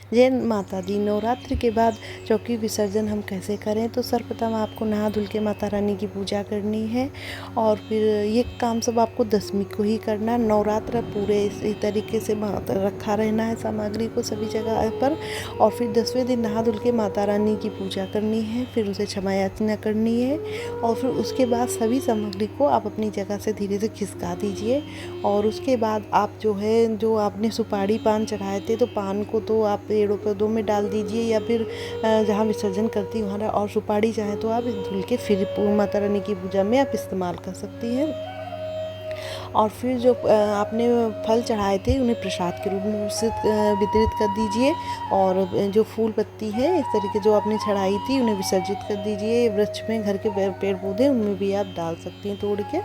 जय माता दी। नवरात्रि के बाद चौकी विसर्जन हम कैसे करें, तो सर्वप्रथम आपको नहा धुल के माता रानी की पूजा करनी है और फिर ये काम सब आपको दशमी को ही करना है। नवरात्र पूरे इसी तरीके से रखा रहना है सामग्री को सभी जगह पर, और फिर 10वें दिन नहा धुल के माता रानी की पूजा करनी है, फिर उसे क्षमा याचना करनी है और फिर उसके बाद सभी सामग्री को आप अपनी जगह से धीरे से खिसका दीजिए। और उसके बाद आप जो आपने सुपारी पान चढ़ाए थे, तो पान को तो आप पेड़ों पौधों में डाल दीजिए या फिर जहाँ विसर्जन करती वहाँ, और सुपारी चाहे तो आप धुल के फिर माता रानी की पूजा में आप इस्तेमाल कर सकती हैं। और फिर जो आपने फल चढ़ाए थे उन्हें प्रसाद के रूप में उससे वितरित कर दीजिए। और जो फूल पत्ती है इस तरीके जो आपने चढ़ाई थी उन्हें विसर्जित कर दीजिए। वृक्ष में घर के पेड़ पौधे उनमें भी आप डाल सकती हैं तोड़ के।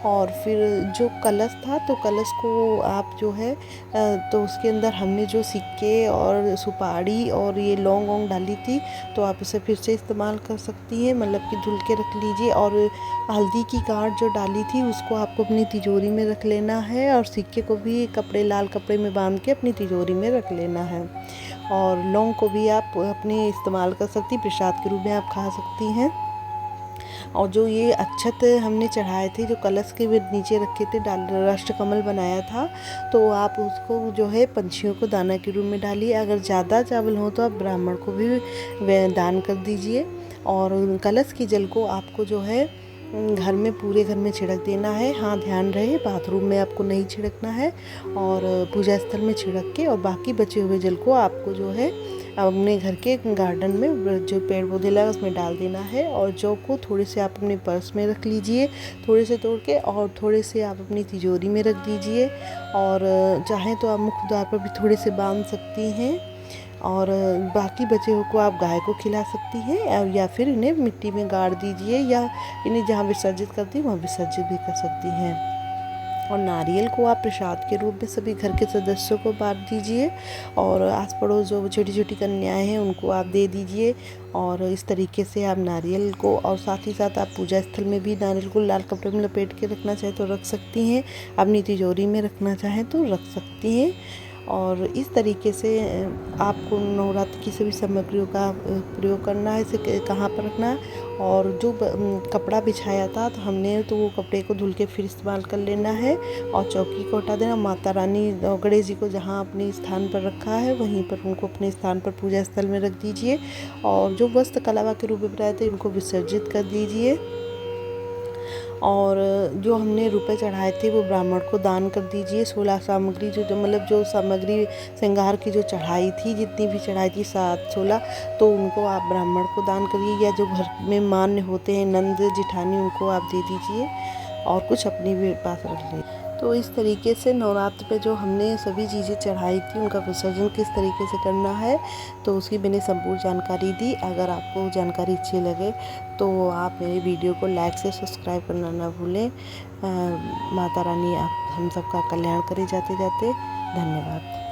और फिर जो कलश था, तो कलश को आप जो है तो उसके अंदर हमने जो सिक्के और सुपारी और ये लौंग वोंग डाली थी, तो आप उसे फिर से इस्तेमाल कर सकती हैं, मतलब कि धुल के रख लीजिए। और हल्दी की गांठ जो डाली थी उसको आपको अपनी तिजोरी में रख लेना है, और सिक्के को भी लाल कपड़े में बांध के अपनी तिजोरी में रख लेना है। और लौंग को भी आप अपने इस्तेमाल कर सकती, प्रसाद के रूप में आप खा सकती हैं। और जो ये अक्षत हमने चढ़ाए थे, जो कलश के नीचे रखे थे, राष्ट्र कमल बनाया था, तो आप उसको जो है पंछियों को दाना के रूप में डालिए। अगर ज़्यादा चावल हो तो आप ब्राह्मण को भी दान कर दीजिए। और कलश की जल को आपको जो है घर में पूरे घर में छिड़क देना है। हाँ, ध्यान रहे बाथरूम में आपको नहीं छिड़कना है, और पूजा स्थल में छिड़क के, और बाकी बचे हुए जल को आपको जो है अपने घर के गार्डन में जो पेड़ पौधे लगा उसमें डाल देना है। और जौ को थोड़े से आप अपने पर्स में रख लीजिए, थोड़े से तोड़ के, और थोड़े से आप अपनी तिजोरी में रख दीजिए। और चाहें तो आप मुख्य द्वार पर भी थोड़े से बांध सकती हैं। और बाकी बचे हुए को आप गाय को खिला सकती हैं, या फिर इन्हें मिट्टी में गाड़ दीजिए, या इन्हें जहाँ विसर्जित करती हैं वहाँ विसर्जित भी कर सकती हैं। और नारियल को आप प्रसाद के रूप में सभी घर के सदस्यों को बांट दीजिए, और आस पड़ोस जो छोटी छोटी कन्याएं हैं उनको आप दे दीजिए। और इस तरीके से आप नारियल को, और साथ ही साथ आप पूजा स्थल में भी नारियल को लाल कपड़े में लपेट के रखना चाहे तो रख सकती हैं, अपनी तिजोरी में रखना चाहें तो रख सकती हैं। और इस तरीके से आपको नवरात्र की सभी सामग्रियों का प्रयोग करना है। इसे कहाँ पर रखना है, और जो कपड़ा बिछाया था तो हमने तो वो कपड़े को धुल के फिर इस्तेमाल कर लेना है, और चौकी को हटा देना। माता रानी गणेश जी को जहाँ अपने स्थान पर रखा है वहीं पर उनको अपने स्थान पर पूजा स्थल में रख दीजिए। और जो वस्त्र कलावा के रूप में बनाए थे उनको विसर्जित कर दीजिए। और जो हमने रुपए चढ़ाए थे वो ब्राह्मण को दान कर दीजिए। 16 सामग्री जो मतलब जो सामग्री श्रृंगार की जो चढ़ाई थी, जितनी भी चढ़ाई थी 7-16, तो उनको आप ब्राह्मण को दान करिए, या जो घर में मान्य होते हैं नंद जिठानी उनको आप दे दीजिए, और कुछ अपनी भी पास रख लीजिए। तो इस तरीके से नवरात्र पे जो हमने सभी चीज़ें चढ़ाई थी उनका विसर्जन किस तरीके से करना है, तो उसकी मैंने संपूर्ण जानकारी दी। अगर आपको जानकारी अच्छी लगे तो आप मेरे वीडियो को लाइक से सब्सक्राइब करना ना भूलें। माता रानी आप हम सबका कल्याण करे जाते जाते। धन्यवाद।